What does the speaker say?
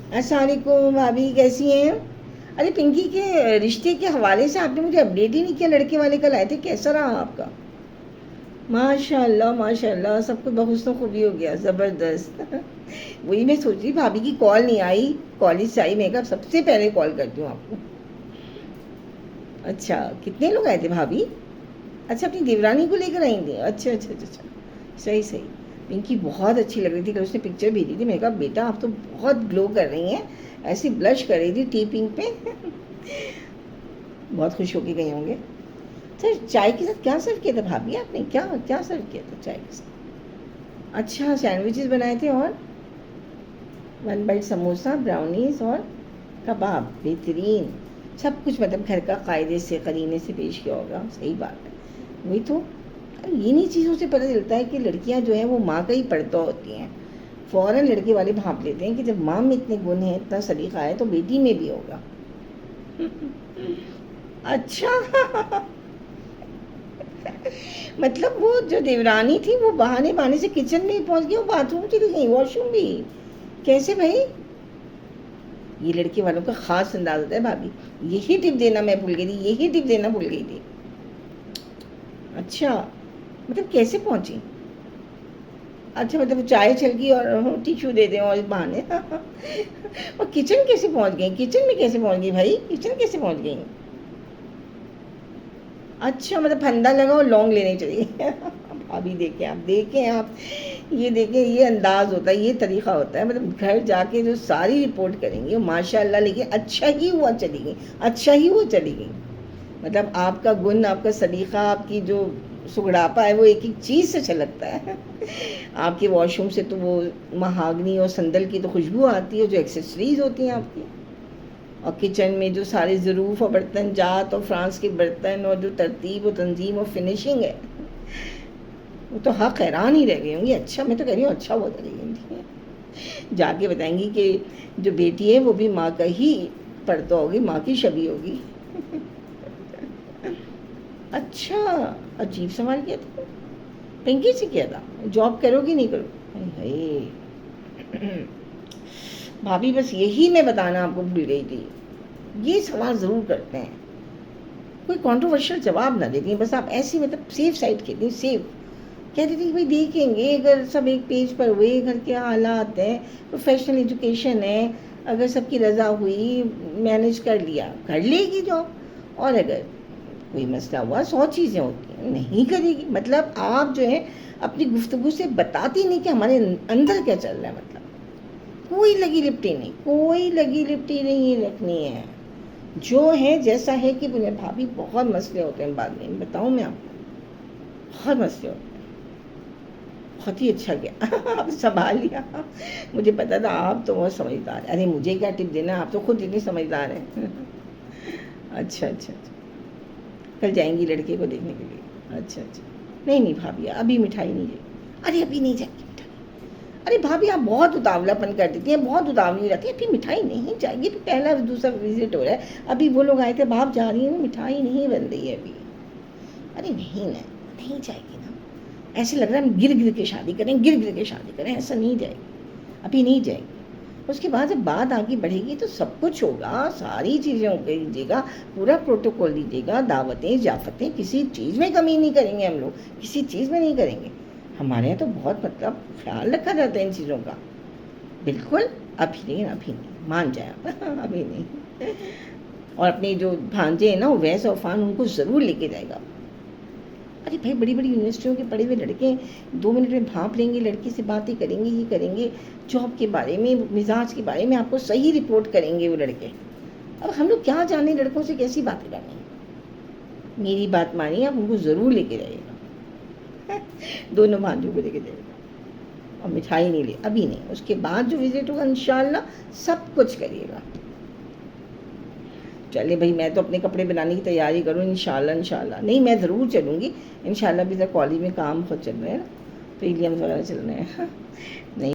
السلام علیکم بھابھی، کیسی ہیں؟ ارے پنکی کے رشتے کے حوالے سے آپ نے مجھے اپڈیٹ ہی نہیں کیا. لڑکے والے کل آئے تھے، کیسا رہا آپ کا؟ ماشاء اللہ ماشاء اللہ، سب کچھ بحسن خوبی ہو گیا، زبردست. وہی میں سوچ رہی بھابھی کی کال نہیں آئی، کالج سے آئی، میں کہا سب سے پہلے کال کرتی ہوں آپ کو. اچھا، کتنے لوگ آئے تھے بھابھی؟ اچھا، اپنی دیورانی کو لے کر آئیں گے؟ اچھا اچھا اچھا اچھا، صحیح صحیح. پنکی بہت اچھی لگ رہی تھی، کل اس نے پکچر بھیجی تھی، میں نے کہا بیٹا آپ تو بہت گلو کر رہی ہیں، ایسی بلش کر رہی تھی ٹی پنک پہ. بہت خوش ہو کے گئے ہوں گے. اچھا، چائے کے ساتھ کیا سرو کیا تھا بھابھی آپ نے؟ کیا کیا سرو کیا تھا چائے کے ساتھ؟ اچھا، سینڈوچز بنائے تھے اور 1 بائٹ سموسا، براؤنیز اور کباب. بہترین، سب کچھ مطلب گھر کا قاعدے سے قرینے سے پیش کیا ہوگا. صحیح بات ہے. وہی تو انہی چیزوں سے پتہ چلتا ہے کہ لڑکیاں جو ہیں وہ ماں کا ہی پردہ ہوتی ہیں. فوراً لڑکے والے بھانپ لیتے ہیں کہ جب ماں میں اتنے گن ہیں، اتنا سلیقہ ہے، تو بیٹی میں بھی ہوگا. اچھا. مطلب وہ جو دیورانی تھی وہ بہانے سے کچن میں پہنچ گئی، وہ باتھ روم چلی گئی، واش روم بھی؟ کیسے بھائی؟ یہ لڑکے والوں کا خاص انداز ہوتا ہے بھابھی. یہی ٹپ دینا میں بھول گئی تھی، یہی ٹپ دینا بھول گئی تھی. اچھا، مطلب کیسے پہنچی؟ اچھا، مطلب چائے چل گئی اور ٹیشو دے دیں اور بہانے. اور کچن کیسے پہنچ گئی؟ کچن میں کیسے پہنچ گئی بھائی؟ کچن کیسے پہنچ گئی؟ اچھا، مطلب پھندا لگا اور لونگ لینے چلی گئی. ابھی دیکھیں آپ، یہ دیکھیں، یہ انداز ہوتا ہے، یہ طریقہ ہوتا ہے. مطلب گھر جا کے جو ساری رپورٹ کریں گی ماشاء اللہ، لیکن اچھا ہی ہوا چلی گئی، اچھا ہی وہ چلی گئی. مطلب آپ کا گن، آپ کا سلیقہ، آپ کی جو سگڑاپا ہے وہ ایک ایک چیز سے چھلکتا ہے. آپ کے واش روم سے تو وہ مہاگنی اور سندل کی تو خوشبو آتی ہے، جو ایکسیسریز ہوتی ہیں آپ کی. اور کچن میں جو سارے ظروف اور برتن جات اور فرانس کے برتن اور جو ترتیب و تنظیم اور فنیشنگ ہے، وہ تو حق حیران ہی رہ گئی ہوں گی. اچھا، میں تو کہہ رہی ہوں اچھا وہ چلی گئی. جا کے بتائیں گی کہ جو بیٹی ہے وہ بھی ماں کا ہی پردہ ہوگی، ماں کی شبیہ ہوگی. اچھا، عجیب سوال کیا تھا. پنکی سے کیا تھا جاب کرو گی نہیں کرو؟ بھابھی بس یہی میں بتانا آپ کو بھول گئی تھی، یہ سوال ضرور کرتے ہیں، کوئی کنٹروورشل جواب نہ دیتی ہیں، بس آپ ایسی مطلب سیف سائڈ کہتی ہیں، سیف کہتی تھی کہ بھائی دیکھیں گے اگر سب ایک پیج پر ہوئے، گھر کے حالات ہیں، پروفیشنل ایجوکیشن ہے، اگر سب کی رضا ہوئی، مینج کر لیا، کر لے گی جاب. اور اگر کوئی مسئلہ ہوا، 100 چیزیں ہوتی ہیں، نہیں کرے گی. مطلب آپ جو ہے اپنی گفتگو سے بتاتی نہیں کہ ہمارے اندر کیا چل رہا ہے. مطلب کوئی لگی لپٹی نہیں، کوئی لگی لپٹی نہیں رکھنی ہے. جو ہے جیسا ہے کہ بھابھی بہت مسئلے ہوتے ہیں بعد میں بتاؤں میں آپ کو، بہت مسئلے ہوتے ہیں. بہت ہی اچھا کیا آپ سنبھال لیا. مجھے پتا تھا آپ تو بہت سمجھدار ہیں. ارے مجھے کیا ٹپ دینا، آپ تو خود اتنی سمجھدار ہیں. اچھا اچھا اچھا، کل جائیں گی لڑکے کو دیکھنے کے لیے؟ اچھا اچھا. نہیں بھابھی ابھی مٹھائی نہیں جائے. ارے ابھی نہیں جائے گی مٹھائی؟ ارے بھابھی آپ بہت اتاولا پن کر دیتی ہیں، بہت اتاولی ہو جاتی ہیں. ابھی مٹھائی نہیں جائے گی، پہلا دوسرا وزٹ ہو رہا ہے. ابھی وہ لوگ آئے تھے، باپ جا رہی ہیں، مٹھائی نہیں بن رہی ہے ابھی. ارے نہیں جائے گی نا. ایسے لگ رہا ہے ہم گر گر کے شادی کریں، ایسا نہیں جائے گی، ابھی نہیں جائے گی. اس کے بعد جب بات آگے بڑھے گی تو سب کچھ ہوگا، ساری چیزیں دیجیے گا، پورا پروٹوکول دیجیے گا، دعوتیں ضیافتیں، کسی چیز میں کمی نہیں کریں گے ہم لوگ، کسی چیز میں نہیں کریں گے. ہمارے یہاں تو بہت مطلب خیال رکھا جاتا ہے ان چیزوں کا. بالکل ابھی نہیں، مان جائیں آپ. ابھی نہیں. اور اپنے جو بھانجے ہیں نا اویس عفان، ان کو ضرور لے کے جائے گا. ارے بھائی بڑی بڑی یونیورسٹیوں کے پڑھے ہوئے لڑکے 2 منٹ میں بھانپ لیں گے، لڑکی سے باتیں کریں گے، یہ کریں گے، جاب کے بارے میں، مزاج کے بارے میں آپ کو صحیح رپورٹ کریں گے وہ لڑکے. اب ہم لوگ کیا جانیں لڑکوں سے کیسی باتیں کرنی. میری بات مانیے، آپ ان کو ضرور لے کے جائیے گا. دونوں بھانجوں کو لے کے جائیے گا. اور مٹھائی نہیں ابھی نہیں، اس کے بعد جو وزٹ ہوگا انشاءاللہ سب کچھ کریے گا. چلے بھائی، میں تو اپنے کپڑے بنانے کی تیاری کروں. انشاءاللہ نہیں، میں ضرور چلوں گی انشاءاللہ. بھی کالج میں کام خود چل رہے ہیں نا، تو ایگزامس وغیرہ چل رہے ہیں. نہیں